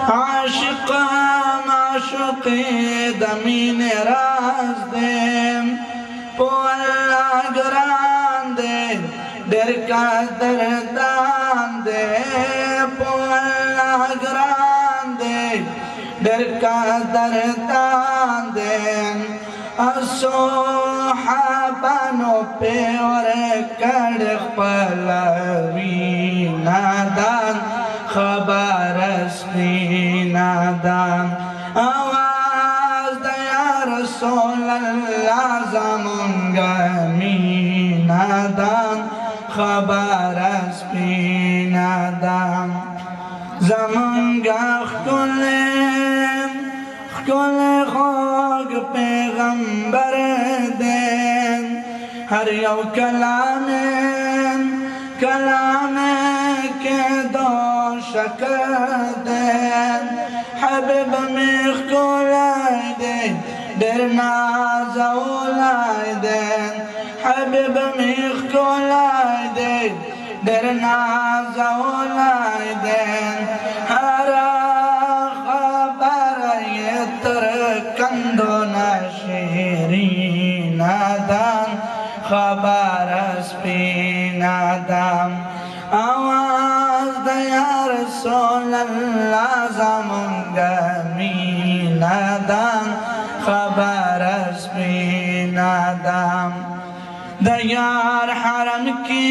عاشق معشوق دمین راز دیم پو اللہ گران دے در کا دردان دے پو اللہ گران دے در کا دردان دے صحابانو پہ اور کڑ پلوی نادان خبر اسپی نادان آواز دیا رسول اللہ زمانگا می نادان خبر اسپی نادان زمانگا خکل خوگ پیغمبر دین ہر یو کلام کے دو شکل دین حبیب میخ کولائی دین در نازولائی دین حبیب میخ کولائی دین در نازولائی دین ہر خبر یتر کندو نشیری نادان خبر اسپی نادان آواز دیا رسول اللہ زمانگا می نادان خبر اسپی نادان دیار حرم کی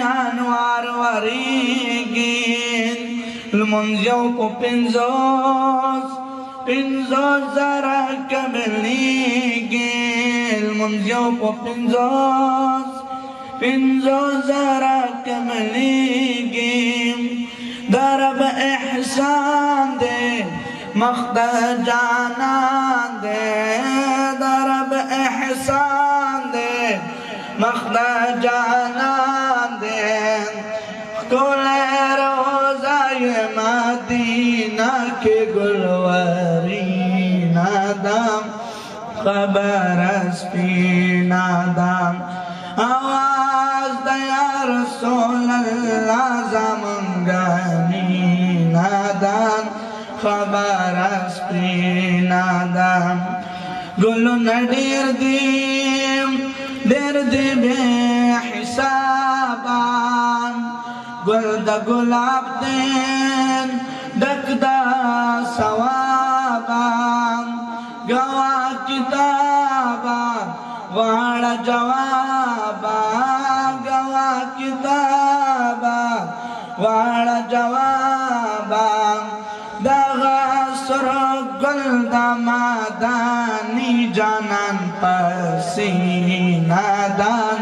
انوار وریگین المنزیو کو پنزوز ذرا کملیگین المنزیو کو پنزوز ذرا کملیگین درب احسان دے مخدہ جانان دے درب احسان دے مخدہ جانان دے کل روزہ مدینہ کے گلوری نادام خبر اسپی نادام آواز دیا رسول اللہ زمانگا می نادان خبر اسپی نادام گلو ندیر دیر دی بے حسابان گل دا گلاب دین ڈک دا ثوابان گوا کتابان واڑا جوابان گوا کتابان واڑا جوابان دغا سر گل دا مادانی جانان پسی نادان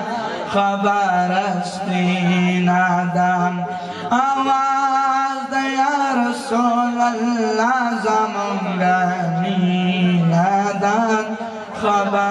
خبر اسپی نادان آواز دیا رسول اللہ زمانگا می نادان خبر